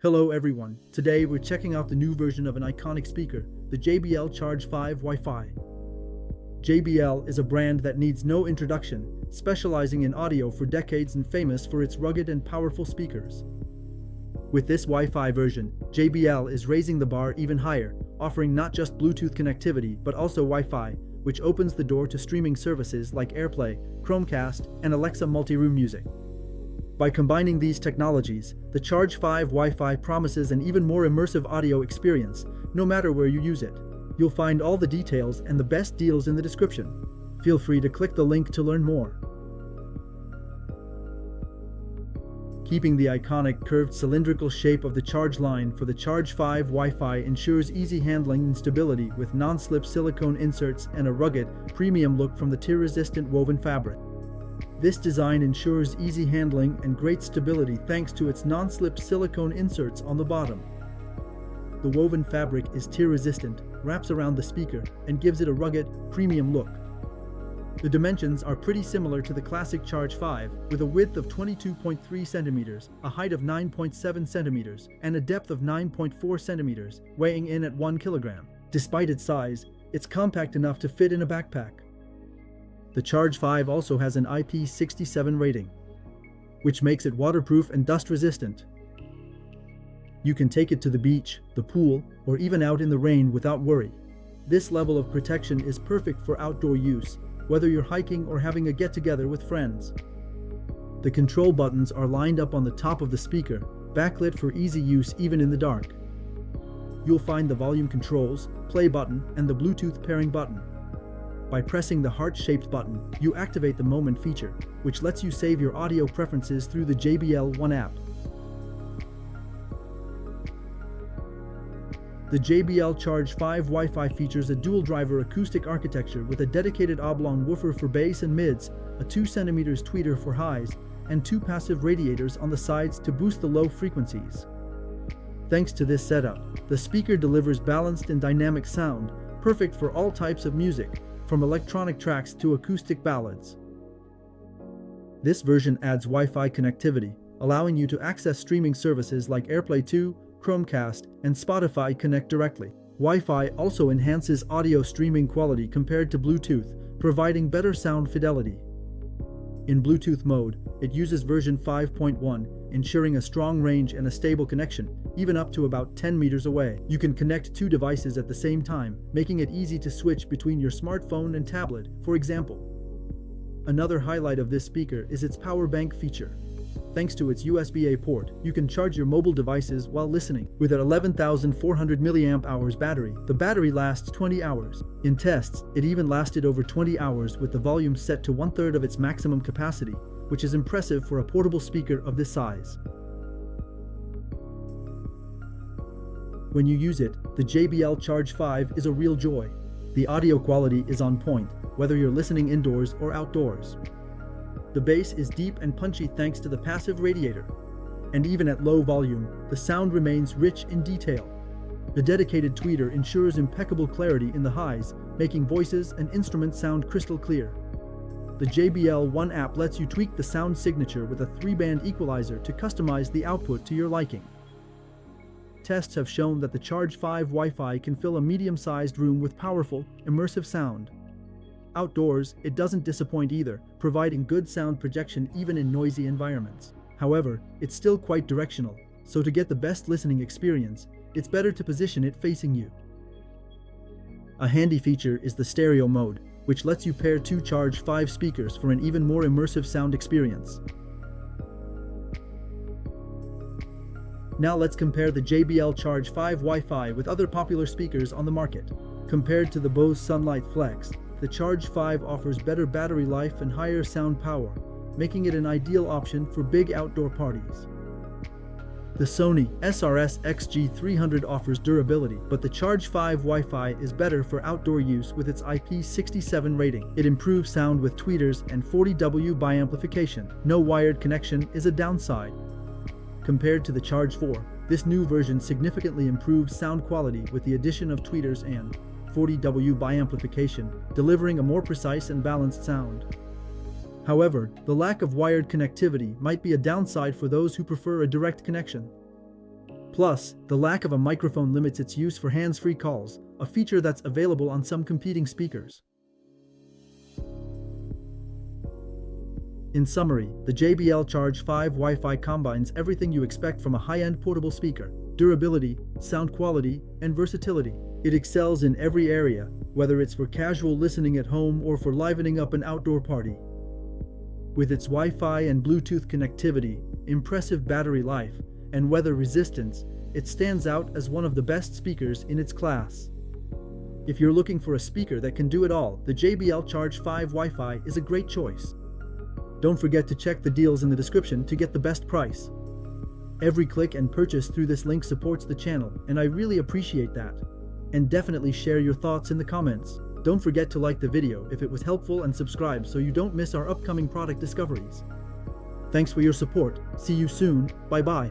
Hello everyone, today we're checking out the new version of an iconic speaker, the JBL Charge 5 Wi-Fi. JBL is a brand that needs no introduction, specializing in audio for decades and famous for its rugged and powerful speakers. With this Wi-Fi version, JBL is raising the bar even higher, offering not just Bluetooth connectivity but also Wi-Fi, which opens the door to streaming services like AirPlay, Chromecast, and Alexa multi-room music. By combining these technologies, the Charge 5 Wi-Fi promises an even more immersive audio experience, no matter where you use it. You'll find all the details and the best deals in the description. Feel free to click the link to learn more. Keeping the iconic curved cylindrical shape of the Charge line for the Charge 5 Wi-Fi ensures easy handling and stability with non-slip silicone inserts and a rugged, premium look from the tear-resistant woven fabric. This design ensures easy handling and great stability thanks to its non-slip silicone inserts on the bottom. The woven fabric is tear-resistant, wraps around the speaker, and gives it a rugged, premium look. The dimensions are pretty similar to the classic Charge 5, with a width of 22.3 centimeters, a height of 9.7 centimeters, and a depth of 9.4 centimeters, weighing in at 1 kilogram. Despite its size, it's compact enough to fit in a backpack. The Charge 5 also has an IP67 rating, which makes it waterproof and dust-resistant. You can take it to the beach, the pool, or even out in the rain without worry. This level of protection is perfect for outdoor use, whether you're hiking or having a get-together with friends. The control buttons are lined up on the top of the speaker, backlit for easy use even in the dark. You'll find the volume controls, play button, and the Bluetooth pairing button. By pressing the heart-shaped button, you activate the Moment feature, which lets you save your audio preferences through the JBL One app. The JBL Charge 5 Wi-Fi features a dual-driver acoustic architecture with a dedicated oblong woofer for bass and mids, a 2 cm tweeter for highs, and 2 passive radiators on the sides to boost the low frequencies. Thanks to this setup, the speaker delivers balanced and dynamic sound, perfect for all types of music, from electronic tracks to acoustic ballads. This version adds Wi-Fi connectivity, allowing you to access streaming services like AirPlay 2, Chromecast, and Spotify Connect directly. Wi-Fi also enhances audio streaming quality compared to Bluetooth, providing better sound fidelity. In Bluetooth mode, it uses version 5.1, ensuring a strong range and a stable connection, even up to about 10 meters away. You can connect 2 devices at the same time, making it easy to switch between your smartphone and tablet, for example. Another highlight of this speaker is its power bank feature. Thanks to its USB-A port, you can charge your mobile devices while listening. With an 11,400 mAh battery, the battery lasts 20 hours. In tests, it even lasted over 20 hours with the volume set to 1/3 of its maximum capacity, which is impressive for a portable speaker of this size. When you use it, the JBL Charge 5 is a real joy. The audio quality is on point, whether you're listening indoors or outdoors. The bass is deep and punchy thanks to the passive radiator. And even at low volume, the sound remains rich in detail. The dedicated tweeter ensures impeccable clarity in the highs, making voices and instruments sound crystal clear. The JBL One app lets you tweak the sound signature with a 3-band equalizer to customize the output to your liking. Tests have shown that the Charge 5 Wi-Fi can fill a medium-sized room with powerful, immersive sound. Outdoors, it doesn't disappoint either, providing good sound projection even in noisy environments. However, it's still quite directional, so to get the best listening experience, it's better to position it facing you. A handy feature is the stereo mode, which lets you pair 2 Charge 5 speakers for an even more immersive sound experience. Now let's compare the JBL Charge 5 Wi-Fi with other popular speakers on the market. Compared to the Bose Sunlight Flex, the Charge 5 offers better battery life and higher sound power, making it an ideal option for big outdoor parties. The Sony SRS-XG300 offers durability, but the Charge 5 Wi-Fi is better for outdoor use with its IP67 rating. It improves sound with tweeters and 40W biamplification. No wired connection is a downside. Compared to the Charge 4, this new version significantly improves sound quality with the addition of tweeters and 40W biamplification, delivering a more precise and balanced sound. However, the lack of wired connectivity might be a downside for those who prefer a direct connection. Plus, the lack of a microphone limits its use for hands-free calls, a feature that's available on some competing speakers. In summary, the JBL Charge 5 Wi-Fi combines everything you expect from a high-end portable speaker: durability, sound quality, and versatility. It excels in every area, whether it's for casual listening at home or for livening up an outdoor party. With its Wi-Fi and Bluetooth connectivity, impressive battery life, and weather resistance, it stands out as one of the best speakers in its class. If you're looking for a speaker that can do it all, the JBL Charge 5 Wi-Fi is a great choice. Don't forget to check the deals in the description to get the best price. Every click and purchase through this link supports the channel, and I really appreciate that. And definitely share your thoughts in the comments. Don't forget to like the video if it was helpful and subscribe so you don't miss our upcoming product discoveries. Thanks for your support. See you soon. Bye bye.